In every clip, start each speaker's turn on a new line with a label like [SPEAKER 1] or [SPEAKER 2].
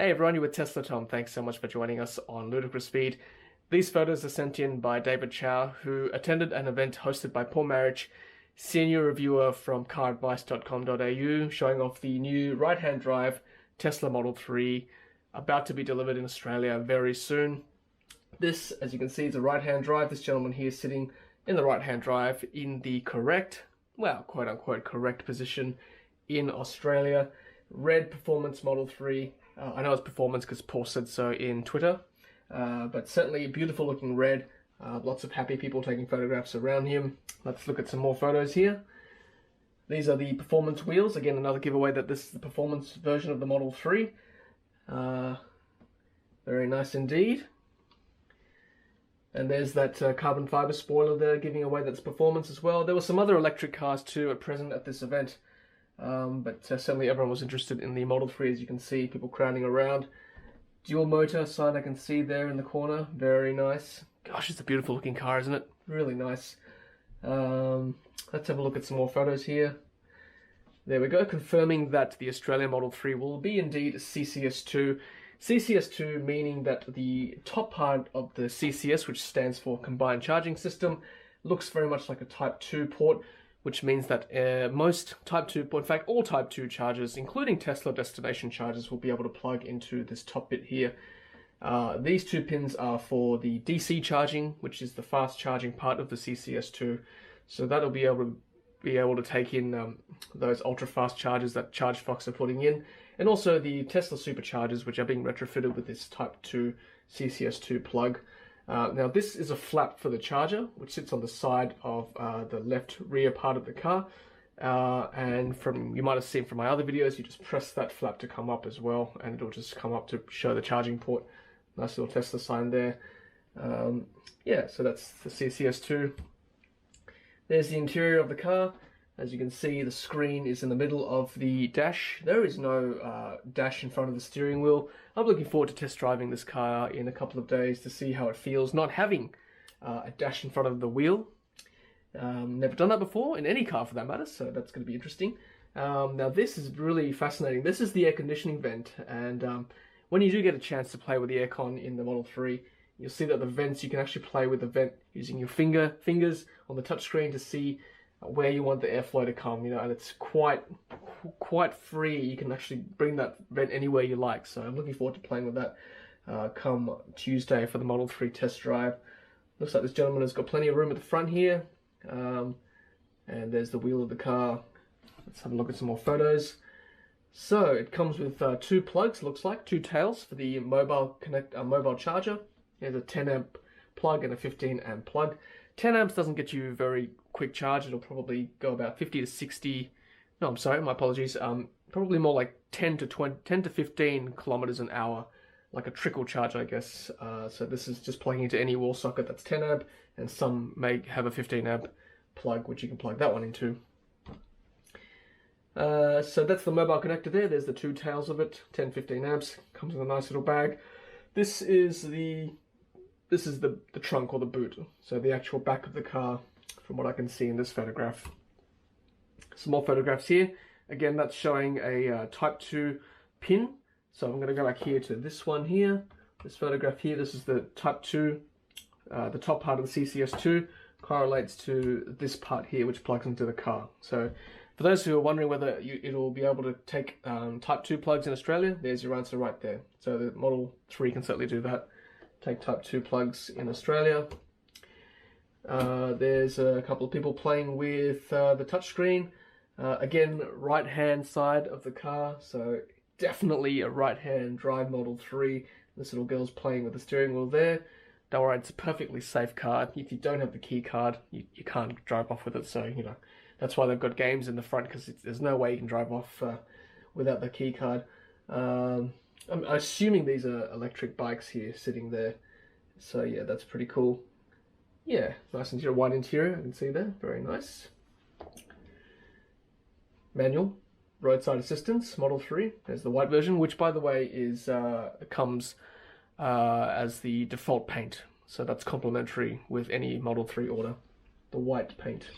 [SPEAKER 1] Hey everyone, you're with Tesla Tom. Thanks so much for joining us on Ludicrous Feed. These photos are sent in by David Cao, who attended an event hosted by Paul Marriage, senior reviewer from caradvice.com.au, showing off the new right-hand drive Tesla Model 3, about to be delivered in Australia very soon. This, as you can see, is a right-hand drive. This gentleman here is sitting in the right-hand drive in the correct, well, quote-unquote correct position in Australia. Red Performance Model 3. I know it's performance because Paul said so in Twitter, but certainly beautiful looking red. Lots of happy people taking photographs around him. Let's look at some more photos here. These are the performance wheels. Again, another giveaway that this is the performance version of the Model 3. Very nice indeed. And there's that carbon fiber spoiler there giving away that's performance as well. There were some other electric cars too at present at this event. But certainly everyone was interested in the Model 3, as you can see, people crowding around. Dual motor sign I can see there in the corner, very nice. Gosh, it's a beautiful looking car, isn't it? Really nice. Let's have a look at some more photos here. There we go, confirming that the Australian Model 3 will be indeed CCS2. CCS2 meaning that the top part of the CCS, which stands for Combined Charging System, looks very much like a Type 2 port, which means that most Type 2, in fact all Type 2 chargers, including Tesla destination chargers, will be able to plug into this top bit here. These two pins are for the DC charging, which is the fast charging part of the CCS2. So that'll be able to take in those ultra fast chargers that ChargeFox are putting in, and also the Tesla superchargers, which are being retrofitted with this Type 2 CCS2 plug. Now this is a flap for the charger, which sits on the side of the left rear part of the car, and you might have seen from my other videos, you just press that flap to come up as well, and it'll just come up to show the charging port. Nice little Tesla sign there. Yeah, so that's the CCS2. There's the interior of the car. As you can see, the screen is in the middle of the dash. There is no dash in front of the steering wheel. I'm looking forward to test driving this car in a couple of days to see how it feels not having a dash in front of the wheel. Never done that before, in any car for that matter, so that's going to be interesting. Now this is really fascinating. This is the air conditioning vent, and when you do get a chance to play with the aircon in the Model 3, you'll see that the vents, you can actually play with the vent using your fingers on the touchscreen to see where you want the airflow to come, and it's quite free. You can actually bring that vent anywhere you like. So I'm looking forward to playing with that come Tuesday for the Model 3 test drive. Looks like this gentleman has got plenty of room at the front here, and there's the wheel of the car. Let's have a look at some more photos. So it comes with two plugs, looks like two tails for the mobile charger. There's a 10 amp plug and a 15 amp plug. 10 amps doesn't get you very quick charge. It'll probably go about 50 to 60. No, I'm sorry, my apologies. Probably more like 10 to 15 kilometers an hour, like a trickle charge, I guess. So this is just plugging into any wall socket that's 10 amp, and some may have a 15 amp plug, which you can plug that one into. So that's the mobile connector there. There's the two tails of it, 10, 15 amps. Comes in a nice little bag. This is the trunk or the boot, so the actual back of the car, from what I can see in this photograph. Some more photographs here. Again, that's showing a Type 2 pin. So I'm going to go back here to this one here. This photograph here, this is the Type 2, the top part of the CCS2 correlates to this part here, which plugs into the car. So for those who are wondering whether it'll be able to take Type 2 plugs in Australia, there's your answer right there. So the Model 3 can certainly do that. Take Type 2 plugs in Australia. There's a couple of people playing with the touchscreen. Again, right hand side of the car, so definitely a right hand drive Model 3. This little girl's playing with the steering wheel there. Don't worry, it's a perfectly safe car. If you don't have the key card, you can't drive off with it, so that's why they've got games in the front, because there's no way you can drive off without the key card. I'm assuming these are electric bikes here sitting there, so yeah, that's pretty cool. Yeah, nice and white interior, I can see there, very nice. Manual, roadside assistance, Model 3, there's the white version, which by the way is comes as the default paint, so that's complimentary with any Model 3 order, the white paint.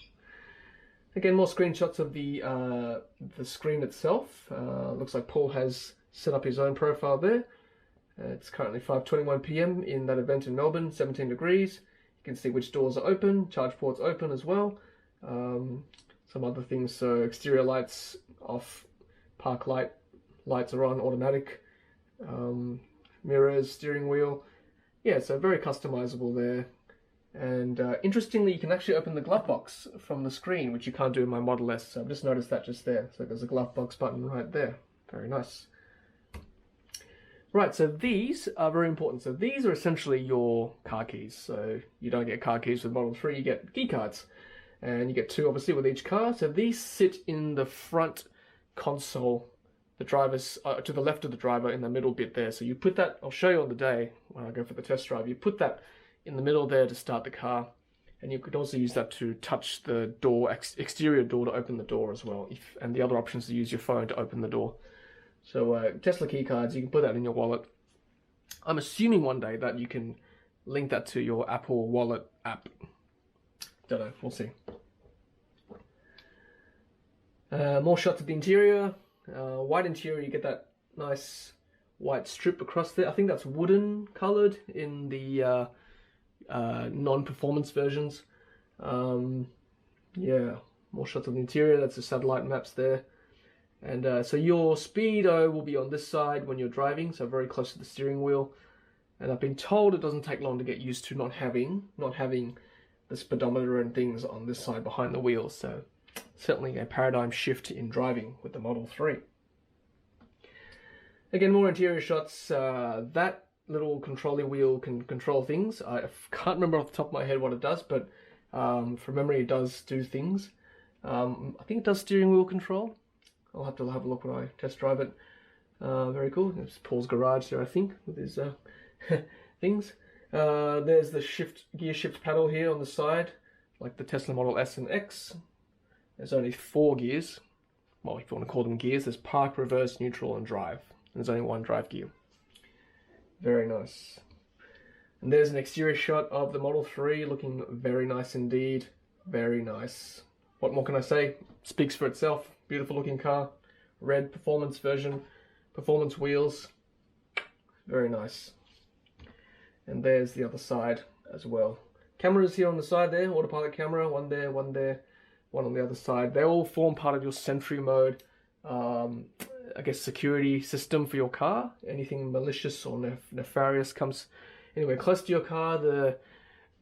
[SPEAKER 1] Again, more screenshots of the screen itself. Looks like Paul has set up his own profile there. It's currently 5:21 p.m. in that event in Melbourne, 17 degrees. You can see which doors are open, charge ports open as well. Some other things, so exterior lights off, park lights are on, automatic, mirrors, steering wheel. Yeah, so very customizable there. And interestingly, you can actually open the glove box from the screen, which you can't do in my Model S. So I've just noticed that just there. So there's a glove box button right there. Very nice. Right, so these are very important. So these are essentially your car keys. So you don't get car keys with Model 3, you get key cards. And you get 2 obviously with each car. So these sit in the front console, the driver's to the left of the driver in the middle bit there. So you put that, I'll show you on the day when I go for the test drive, you put that in the middle there to start the car. And you could also use that to touch the door, exterior door to open the door as well. And the other option is to use your phone to open the door. So Tesla key cards, you can put that in your wallet. I'm assuming one day that you can link that to your Apple Wallet app. Don't know, we'll see. More shots of the interior. White interior, you get that nice white strip across there. I think that's wooden colored in the non-performance versions. Yeah, more shots of the interior. That's the satellite maps there. And so your speedo will be on this side when you're driving, so very close to the steering wheel. And I've been told it doesn't take long to get used to not having the speedometer and things on this side behind the wheel. So certainly a paradigm shift in driving with the Model 3. Again, more interior shots. That little controlling wheel can control things. I can't remember off the top of my head what it does, but from memory it does do things. I think it does steering wheel control. I'll have to have a look when I test drive it. Very cool. It's Paul's garage there, I think, with his things. There's the gear shift paddle here on the side, like the Tesla Model S and X. There's only 4 gears. Well, if you want to call them gears, there's park, reverse, neutral, and drive. And there's only 1 drive gear. Very nice. And there's an exterior shot of the Model 3, looking very nice indeed. Very nice. What more can I say? Speaks for itself. Beautiful looking car. Red performance version. Performance wheels. Very nice. And there's the other side as well. Cameras here on the side there. Autopilot camera. One there, one there. One on the other side. They all form part of your Sentry mode, I guess, security system for your car. Anything malicious or nefarious comes anywhere close to your car, the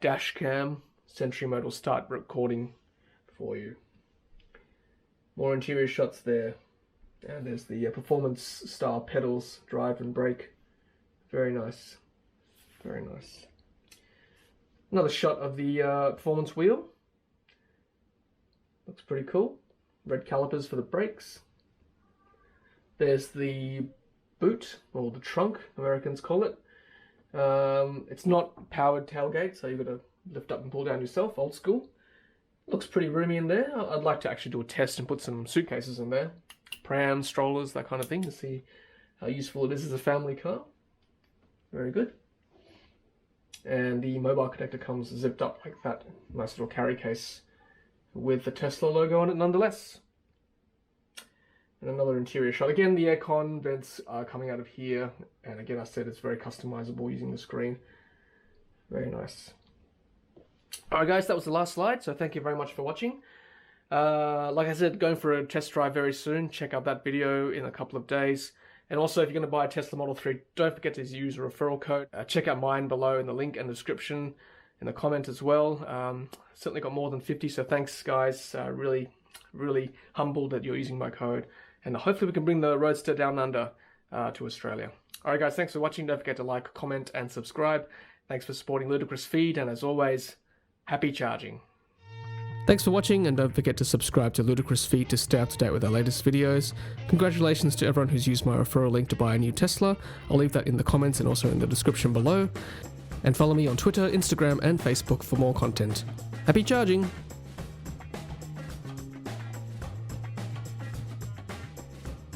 [SPEAKER 1] dash cam Sentry mode will start recording for you. More interior shots there. And there's the performance style pedals, drive and brake. Very nice. Very nice. Another shot of the performance wheel. Looks pretty cool. Red calipers for the brakes. There's the boot, or the trunk, Americans call it. It's not powered tailgate, so you've got to lift up and pull down yourself, old school. Looks pretty roomy in there. I'd like to actually do a test and put some suitcases in there. Prams, strollers, that kind of thing, to see how useful it is as a family car. Very good. And the mobile connector comes zipped up like that. Nice little carry case with the Tesla logo on it nonetheless. And another interior shot. Again, the aircon vents are coming out of here. And again, I said it's very customizable using the screen. Very nice. Alright guys, that was the last slide, so thank you very much for watching. Like I said, going for a test drive very soon. Check out that video in a couple of days. And also, if you're going to buy a Tesla Model 3, don't forget to use a referral code. Check out mine below in the link and the description, in the comment as well. Certainly got more than 50, so thanks guys. Really, really humbled that you're using my code. And hopefully we can bring the Roadster down under to Australia. Alright guys, thanks for watching. Don't forget to like, comment, and subscribe. Thanks for supporting Ludicrous Feed, and as always, happy charging. Thanks for watching, and don't forget to subscribe to Ludicrous Feed to stay up to date with our latest videos. Congratulations to everyone who's used my referral link to buy a new Tesla. I'll leave that in the comments and also in the description below. And follow me on Twitter, Instagram, and Facebook for more content. Happy charging!